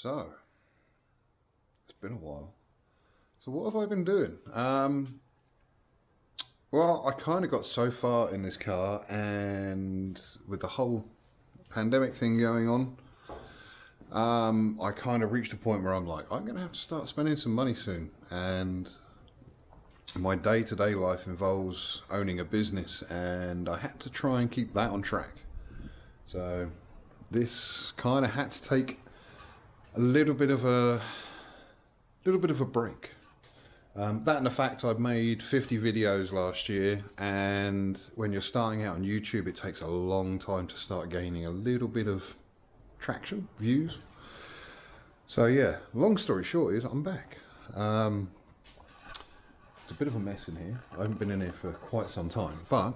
So, it's been a while. So what have I been doing? Well, I kind of got so far in this car, and with the whole pandemic thing going on, I kind of reached a point where I'm like, I'm going to have to start spending some money soon. And my day-to-day life involves owning a business, and I had to try and keep that on track. So this kind of had to take a little bit of a break. That and the fact I've made 50 videos last year, and when you're starting out on YouTube, it takes a long time to start gaining a little bit of traction, views. So yeah, long story short is I'm back. It's a bit of a mess in here. I haven't been in here for quite some time, but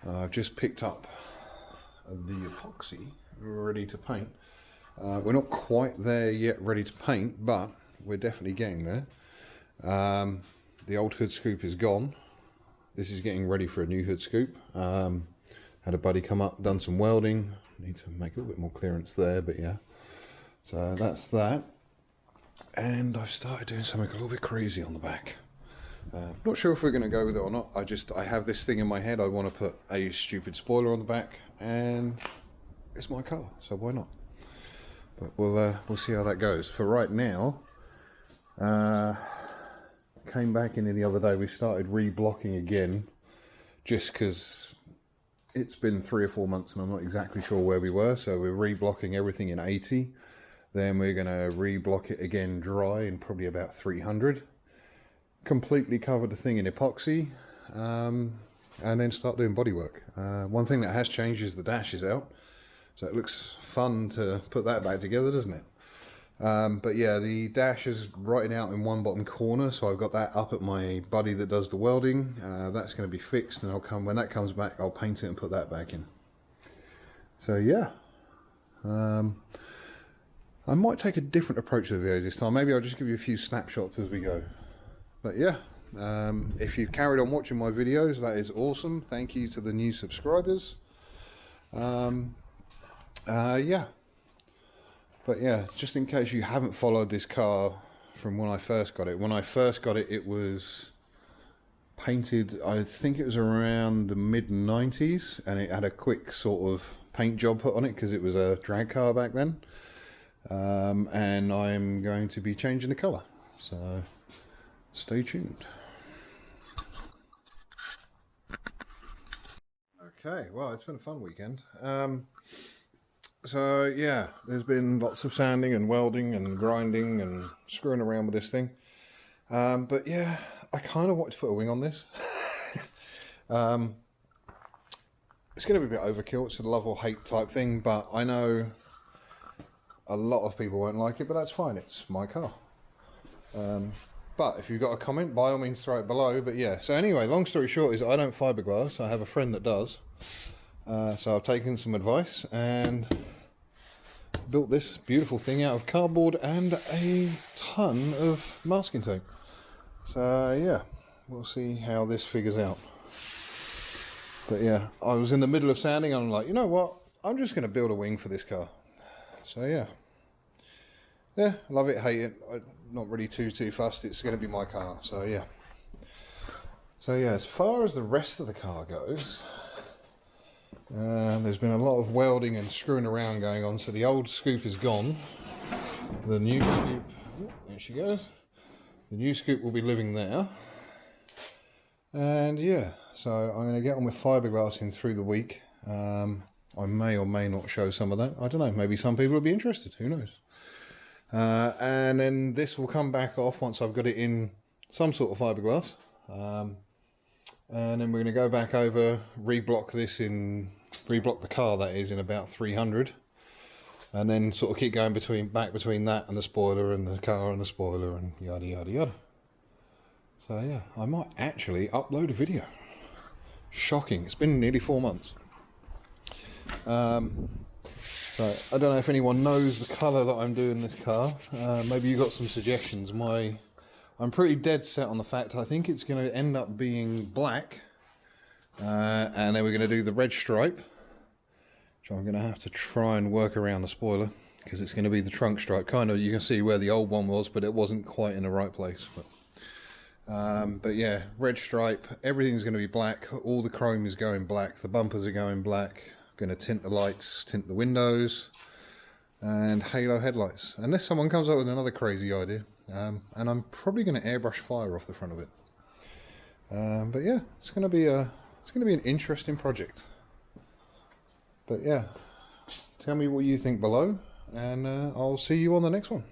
I've just picked up the epoxy ready to paint. We're not quite there yet ready to paint, but we're definitely getting there. The old hood scoop is gone. This is getting ready for a new hood scoop. Had a buddy come up, done some welding. Need to make a little bit more clearance there, but yeah. So that's that. And I've started doing something a little bit crazy on the back. Not sure if we're going to go with it or not. I have this thing in my head. I want to put a stupid spoiler on the back, and it's my car, so why not? But we'll see how that goes. For right now, came back in here the other day. We started reblocking again, just because it's been 3 or 4 months and I'm not exactly sure where we were. So we're reblocking everything in 80. Then we're going to reblock it again dry in probably about 300. Completely cover the thing in epoxy, and then start doing bodywork. One thing that has changed is the dash is out. So it looks fun to put that back together, doesn't it? But yeah, the dash is rotting out in one bottom corner, so I've got that up at my buddy that does the welding. That's going to be fixed, and when that comes back, I'll paint it and put that back in. So yeah, I might take a different approach to the videos this time. Maybe I'll just give you a few snapshots as we go. But yeah, if you've carried on watching my videos, that is awesome. Thank you to the new subscribers. Yeah. But yeah, just in case you haven't followed this car from when I first got it. When I first got it, it was painted, I think it was around the mid-90s, and it had a quick sort of paint job put on it because it was a drag car back then. And I'm going to be changing the colour, so stay tuned. Okay, well, it's been a fun weekend. So yeah, there's been lots of sanding and welding and grinding and screwing around with this thing. But yeah, I kind of want to put a wing on this. It's going to be a bit overkill. It's a love or hate type thing, but I know a lot of people won't like it, but that's fine. It's my car. But if you've got a comment, by all means throw it below. But yeah, so anyway, long story short is I don't fiberglass. I have a friend that does. So I've taken some advice and built this beautiful thing out of cardboard and a ton of masking tape. So yeah, we'll see how this figures out. But yeah, I was in the middle of sanding and I'm like, you know what? I'm just going to build a wing for this car. So yeah. Yeah, love it, hate it. I'm not really too fussed. It's going to be my car. So yeah. So yeah, as far as the rest of the car goes, there's been a lot of welding and screwing around going on. So the old scoop is gone. The new scoop, there she goes. The new scoop will be living there. And yeah, so I'm going to get on with fiberglassing through the week. I may or may not show some of that. I don't know, maybe some people will be interested, who knows. And then this will come back off once I've got it in some sort of fiberglass. And then we're going to go back over, reblock the car that is in about 300. And then sort of keep going back between that and the spoiler and the car and the spoiler and yada yada yada. So yeah, I might actually upload a video. Shocking, it's been nearly 4 months. So I don't know if anyone knows the colour that I'm doing this car. Maybe you got some suggestions. I'm pretty dead set on the fact I think it's going to end up being black, and then we're going to do the red stripe, which I'm going to have to try and work around the spoiler because it's going to be the trunk stripe. Kind of, you can see where the old one was, but it wasn't quite in the right place. But yeah, red stripe, everything's going to be black. All the chrome is going black, the bumpers are going black. Going to tint the lights, tint the windows, and halo headlights, unless someone comes up with another crazy idea. And I'm probably going to airbrush fire off the front of it. But yeah, it's going to be an interesting project. But yeah, tell me what you think below, and I'll see you on the next one.